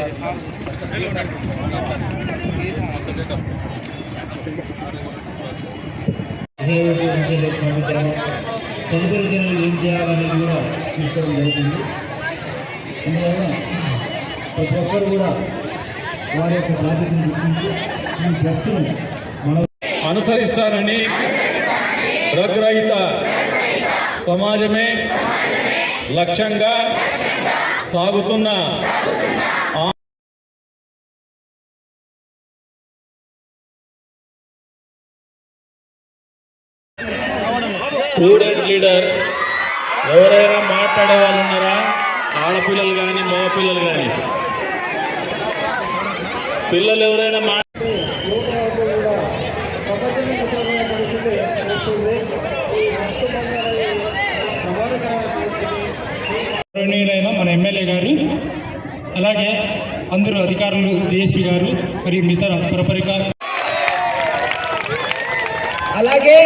తదుపరి జనాలు ఏం చేయాలనేది కూడా తీసుకోవడం జరుగుతుంది. అందువల్ల ప్రతి ఒక్కరు కూడా వారి యొక్క బాధ్యతను గుర్తించి ఈ డ్రగ్స్ను మనం అనుసరిస్తారని డ్రగ్ రహిత సమాజమే లక్ష్యంగా సాగుతున్న స్టూడెంట్ లీడర్ ఎవరైనా మాట్లాడే వాళ్ళు ఉన్నారా? ఆడపిల్లలు కానీ మగపిల్లలు కానీ పిల్లలు ఎవరైనా గౌరవనీయులైన మన ఎమ్మెల్యే గారు, అలాగే అందరూ అధికారులు, డిఎస్పీ గారు మరియు మిగతా పురపాలిక, అలాగే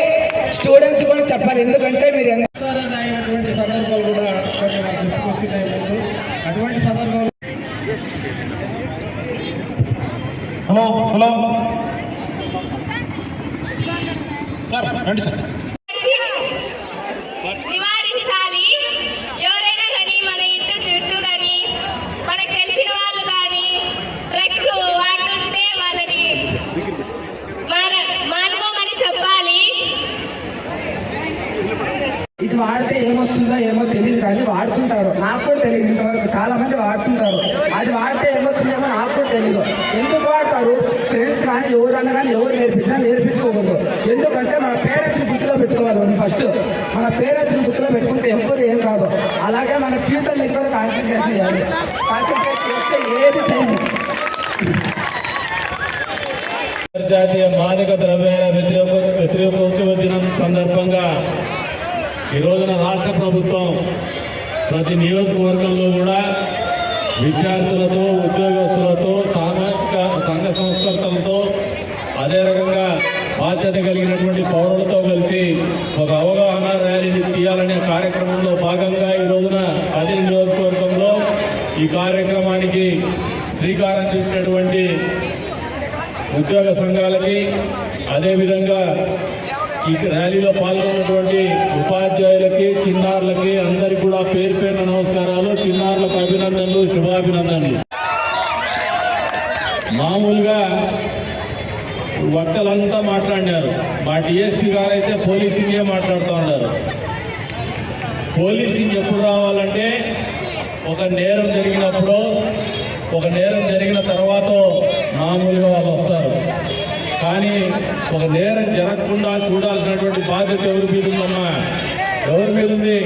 స్టూడెంట్స్ కూడా చెప్పాలి. ఎందుకంటే మీరు అయినటువంటి సందర్భాలు కూడా కొన్ని వస్తున్నాయి. అటువంటి సందర్భాలు హలో హలో సార్ రండి సార్. నివారించాలి. ఎవరైనా కానీ మన ఇంటి చుట్టూ కానీ మనకు తెలిసిన వాళ్ళు కానీ డ్రగ్స్ వాడుతుంటే వాళ్ళని మానుకోమని చెప్పాలి. ఇది వాడితే ఏమొస్తుందో ఏమో తెలియదు కానీ వాడుతుంటారు. నాకు కూడా తెలియదు, ఇంతవరకు చాలా మంది వాడుతుంటారు. అది వాడితే ఏమొస్తుందేమో నాకు కూడా తెలియదు. ఎందుకు వాడతారు? ఫ్రెండ్స్ కానీ ఎవరన్నా కానీ ఎవరు నేర్పించుకోకూడదు. ఎందుకంటే మన పేరెంట్స్ని గుర్తులో పెట్టుకోవాలి. ఫస్ట్ మన పేరెంట్స్ని గుర్తులో పెట్టుకుంటే ఎవ్వరు ఏం కాదు. అలాగే మన ఫ్యూచర్ మీద కూడా కాన్సన్ట్రేషన్ చేయాలి. కాన్సన్ట్రేట్ చేస్తే ఏది చేయండి. అంతర్జాతీయ మాదక ద్రవ్యాల వ్యతిరేకోత్సవ దినం సందర్భంగా ఈ రోజున రాష్ట్ర ప్రభుత్వం ప్రతి నియోజకవర్గంలో కూడా విద్యార్థులతో, ఉద్యోగస్తులతో, సామాజిక సంఘ సంస్కర్తలతో, అదే రకంగా బాధ్యత కలిగినటువంటి పౌరులతో కలిసి ఒక అవగాహన ర్యాలీని తీయాలనే కార్యక్రమంలో భాగంగా ఈ రోజున 10 నియోజకవర్గంలో ఈ కార్యక్రమానికి శ్రీకారం చుట్టినటువంటి ఉద్యోగ సంఘాలకి, అదేవిధంగా ఈ ర్యాలీలో పాల్గొన్నటువంటి ఉపాధ్యాయులకి, చిన్నారులకి అందరికీ కూడా పేరు పేరున నమస్కారాలు, చిన్నారులకు అభినందనలు, శుభాభినందనలు. మామూలుగా వక్తలంతా మాట్లాడినారు. మా డిఎస్పీ గారు అయితే పోలీసింగే మాట్లాడుతూ ఉన్నారు. పోలీసింగ్ ఎప్పుడు రావాలంటే ఒక నేరం జరిగినప్పుడు, ఒక నేరం జరిగిన తర్వాత మామూలుగా వాళ్ళు వస్తారు. కానీ ఒక నేరం జరగకుండా చూడాల్సినటువంటి బాధ్యత ఎవరి మీద ఉందమ్మా? ఎవరి మీద ఉంది?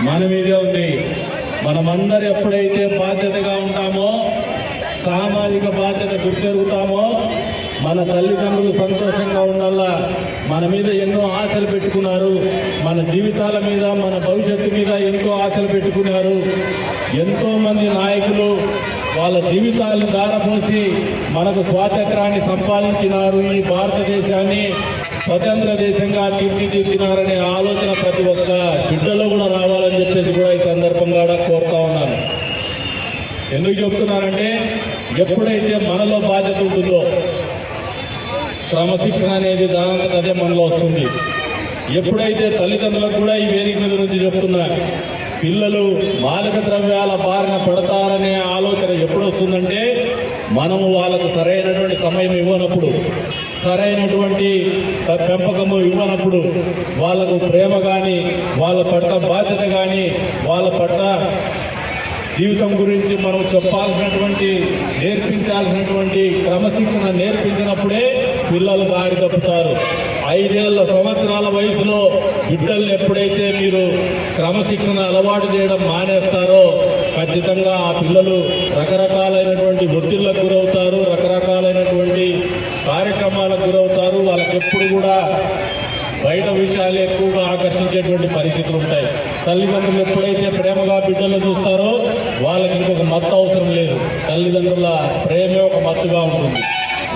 మన మీదే ఉంది. మనమందరూ ఎప్పుడైతే బాధ్యతగా ఉంటామో, సామాజిక బాధ్యత గుర్తెరుగుతామో, మన తల్లిదండ్రులు సంతోషంగా ఉండాలా. మన మీద ఎన్నో ఆశలు పెట్టుకున్నారు. మన జీవితాల మీద, మన భవిష్యత్తు మీద ఎంతో ఆశలు పెట్టుకున్నారు. ఎంతోమంది నాయకులు వాళ్ళ జీవితాలను దారపోసి మనకు స్వాతంత్రాన్ని సంపాదించినారు. ఈ భారతదేశాన్ని స్వతంత్ర దేశంగా తీర్చిదిద్దినారనే ఆలోచన ప్రతి ఒక్క బిడ్డలో కూడా రావాలని చెప్పేసి కూడా ఈ సందర్భంగా కోరుతా ఉన్నాను. ఎందుకు చెప్తున్నారంటే, ఎప్పుడైతే మనలో బాధ్యత ఉంటుందో క్రమశిక్షణ అనేది దానంతట అదే మనలో వస్తుంది. ఎప్పుడైతే తల్లిదండ్రులకు కూడా ఈ వేదిక మీద నుంచి చెప్తున్నారు, పిల్లలు మాదక ద్రవ్యాల బారిన పడతారనే ఆలోచన ఎప్పుడు వస్తుందంటే, మనము వాళ్ళకు సరైనటువంటి సమయం ఇవ్వనప్పుడు, సరైనటువంటి పెంపకము ఇవ్వనప్పుడు, వాళ్ళకు ప్రేమ కానీ, వాళ్ళ పట్ల బాధ్యత కానీ, వాళ్ళ పట్ల జీవితం గురించి మనం చెప్పాల్సినటువంటి, నేర్పించాల్సినటువంటి క్రమశిక్షణ నేర్పించినప్పుడే పిల్లలు దారి తప్పుతారు. 5 సంవత్సరాల వయసులో బిడ్డల్ని ఎప్పుడైతే మీరు క్రమశిక్షణ అలవాటు చేయడం మానేస్తారో, ఖచ్చితంగా ఆ పిల్లలు రకరకాలైనటువంటి ఒత్తిళ్లకు గురవుతారు, రకరకాలైనటువంటి కార్యక్రమాలకు గురవుతారు. వాళ్ళకి ఎప్పుడు కూడా బయట విషయాలు ఎక్కువగా ఆకర్షించేటువంటి పరిస్థితులు ఉంటాయి. తల్లిదండ్రులు ఎప్పుడైతే ప్రేమగా బిడ్డలను చూస్తారో వాళ్ళకి ఇంకొక మత్తు అవసరం లేదు. తల్లిదండ్రుల ప్రేమే ఒక మత్తుగా ఉంటుంది.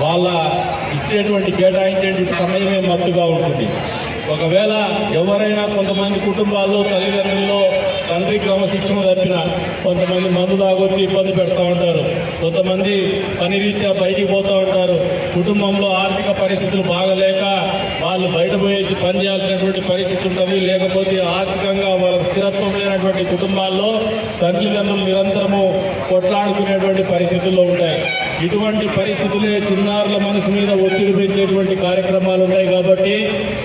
వాళ్ళ ఇచ్చేటువంటి కేటాయించేటువంటి సమయమే మత్తుగా ఉంటుంది. ఒకవేళ ఎవరైనా కొంతమంది కుటుంబాల్లో తల్లిదండ్రుల్లో తండ్రి క్రమశిక్షణ తప్పిన కొంతమంది మందు తాగొచ్చి ఇబ్బంది పెడతా ఉంటారు, కొంతమంది పని రీత్యా బయటికి పోతూ ఉంటారు, కుటుంబంలో ఆర్థిక పరిస్థితులు బాగలేక వాళ్ళు బయట పోయేసి పని చేయాల్సినటువంటి పరిస్థితి ఉంటుంది, లేకపోతే ఆర్థికంగా వాళ్ళకి స్థిరత్వం లేనటువంటి కుటుంబాల్లో తల్లిదండ్రులు నిరంతరము కొట్లాడుకునేటువంటి పరిస్థితుల్లో ఉంటాయి. ఇటువంటి పరిస్థితులే చిన్నారుల మనసు మీద ఒత్తిడి పెంచేటువంటి కార్యక్రమాలు ఉన్నాయి. కాబట్టి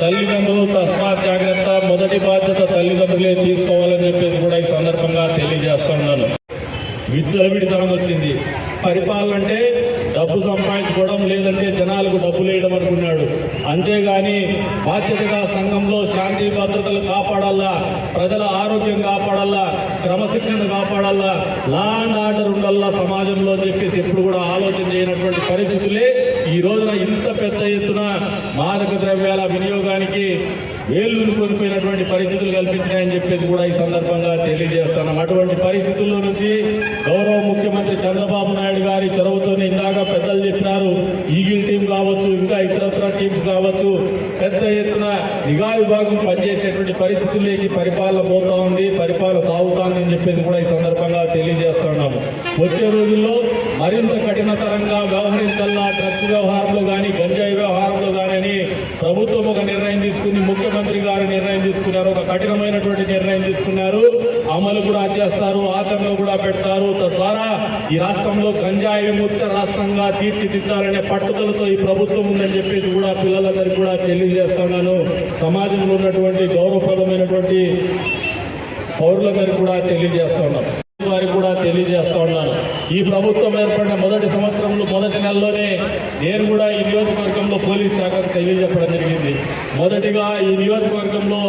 తల్లిదండ్రులు తస్మాత్ జాగ్రత్త, మొదటి బాధ్యత తల్లిదండ్రులే తీసుకోవాలని చెప్పేసి కూడా ఈ సందర్భంగా తెలియజేస్తున్నాను. విచ్చలవిడితనం వచ్చింది. పరిపాలన అంటే డబ్బు సంపాదించుకోవడం, లేదంటే జనాలకు డబ్బులు వేయడం అనుకున్నాడు. అంతేగాని బాధ్యతగా సంఘంలో శాంతి భద్రతలు కాపాడాలా, ప్రజల ఆరోగ్యం కాపాడాలా, క్రమశిక్షణ కాపాడాలా, లా అండ్ ఆర్డర్ ఉండాలా సమాజంలో అని చెప్పేసి ఎప్పుడు కూడా ఆలోచన చేయనటువంటి పరిస్థితులే ఈ రోజున ఇంత పెద్ద ఎత్తున మాదక ద్రవ్యాల వినియోగానికి వేళ్లు కొనిపోయినటువంటి పరిస్థితులు కల్పించినాయని చెప్పేసి కూడా ఈ సందర్భంగా తెలియజేస్తున్నాం. అటువంటి పరిస్థితుల్లో నుంచి గౌరవ ముఖ్యమంత్రి చంద్రబాబు నాయుడు గారి చొరవతోనే ఇందాక పెద్దలు చెప్పినారు, ఈగిల్ టీం కావచ్చు, ఇంకా ఇతరత్ర టీమ్స్ కావచ్చు, పెద్ద ఎత్తున నిఘా విభాగం పనిచేసేటువంటి పరిస్థితుల్లోకి పరిపాలన పోతా ఉంది, పరిపాలన సాగుతోంది అని చెప్పేసి కూడా ఈ సందర్భంగా తెలియజేస్తున్నాము. వచ్చే రోజుల్లో మరింత కఠినతరంగా వ్యవహరించాలా, డ్రగ్స్ వ్యవహారంలో కానీ, గంజాయి వ్యవహారంలో కానీ ప్రభుత్వం ఒక నిర్ణయం తీసుకుని, ముఖ్యమంత్రి గారు నిర్ణయం తీసుకున్నారు, ఒక కఠినమైనటువంటి నిర్ణయం తీసుకున్నారు. అమలు కూడా చేస్తారు, ఆచరణలో కూడా పెడతారు. తద్వారా ఈ రాష్ట్రంలో గంజాయి విముక్త రాష్ట్రంగా తీర్చిదిద్దాలనే పట్టుదలతో ఈ ప్రభుత్వం ఉందని చెప్పేసి కూడా పిల్లలందరికీ కూడా తెలియజేస్తున్నాను. సమాజంలో ఉన్నటువంటి గౌరవప్రదమైనటువంటి పౌరులందరికీ కూడా తెలియజేస్తున్నాను, వారికి కూడా తెలియజేస్తా ఉన్నాను. ఈ ప్రభుత్వం ఏర్పడిన మొదటి సంవత్సరంలో మొదటి నెలలోనే నేను కూడా ఈ నియోజకవర్గంలో పోలీస్ శాఖకు తెలియజెప్పడం జరిగింది. మొదటిగా ఈ నియోజకవర్గంలో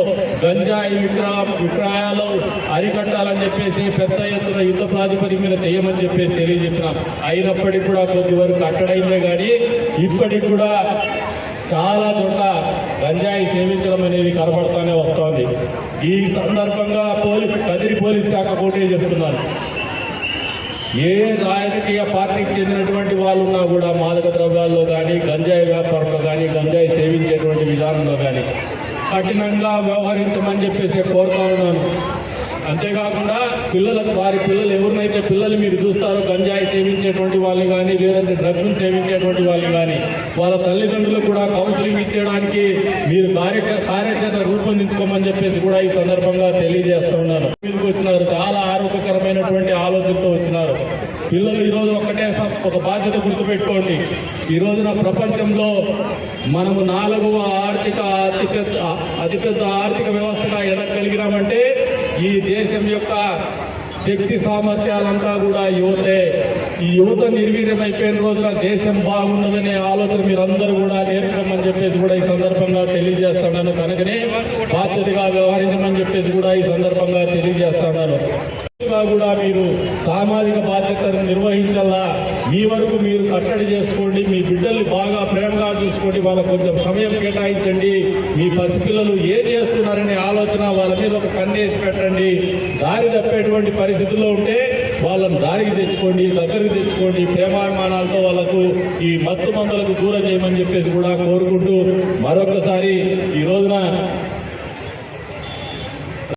గంజాయి విక్రయాలు అరికట్టాలని చెప్పేసి పెద్ద ఎత్తున యుద్ధ ప్రాతిపదిక మీద చేయమని చెప్పేసి తెలియజెప్పినాం. అయినప్పటికీ కూడా కొద్ది వరకు అక్కడైందే కానీ ఇప్పటికి కూడా చాలా చోట్ల గంజాయి సేవించడం అనేది కనబడుతూనే వస్తోంది. ఈ సందర్భంగా కదిరి పోలీస్ శాఖ కోటే చెప్తున్నారు, ఏ రాజకీయ పార్టీకి చెందినటువంటి వాళ్ళు ఉన్నా కూడా మాదక ద్రవ్యాల్లో కానీ, గంజాయి వ్యాపారంలో కానీ, గంజాయి సేవించేటువంటి విధానంలో కానీ కఠినంగా వ్యవహరించమని చెప్పేసి కోరుతా ఉన్నాను. అంతేకాకుండా పిల్లలకు, వారి పిల్లలు ఎవరినైతే పిల్లలు మీరు చూస్తారో గంజాయి సేవించేటువంటి వాళ్ళు కానీ, లేదంటే డ్రగ్స్ సేవించేటువంటి వాళ్ళు కానీ, వాళ్ళ తల్లిదండ్రులు కూడా కౌన్సిలింగ్ ఇచ్చేయడానికి మీరు కార్యాచరణ రూపొందించుకోమని చెప్పేసి కూడా ఈ సందర్భంగా తెలియజేస్తూ ఉన్నాను. మీదకి వచ్చినారు, చాలా ఆరోగ్యకరమైనటువంటి ఆలోచనతో వచ్చినారు పిల్లలు. ఈరోజు ఒక బాధ్యత గుర్తుపెట్టుకోండి, ఈ రోజున ప్రపంచంలో మనము 4వ అతిపెద్ద ఆర్థిక వ్యవస్థగా ఎదగలిగినామంటే ఈ దేశం యొక్క శక్తి సామర్థ్యాలంతా కూడా యువతే. ఈ యువత నిర్వీర్యమైపోయిన రోజున దేశం బాగున్నదనే ఆలోచన మీరందరూ కూడా నేర్చుకోమని చెప్పేసి కూడా ఈ సందర్భంగా తెలియజేస్తున్నాను. కనుకనే బాధ్యతగా వ్యవహరించమని చెప్పేసి కూడా ఈ సందర్భంగా తెలియజేస్తున్నాను. కూడా మీరు సామాజిక బాధ్యతను నిర్వహించాలా, మీ వరకు మీరు కట్టడి చేసుకోండి, మీ బిడ్డల్ని బాగా ప్రేమగా చూసుకోండి, వాళ్ళకు కొంచెం సమయం కేటాయించండి. మీ పసిపిల్లలు ఏం చేస్తున్నారనే ఆలోచన వాళ్ళ మీద ఒక కన్నేసి పెట్టండి. దారి తప్పేటువంటి పరిస్థితుల్లో ఉంటే వాళ్ళని దారికి తెచ్చుకోండి, దగ్గరికి తెచ్చుకోండి, ప్రేమాభిమానాలతో వాళ్ళకు ఈ మత్తు మందులకు దూరం చేయమని చెప్పేసి కూడా కోరుకుంటూ మరొకసారి ఈ రోజున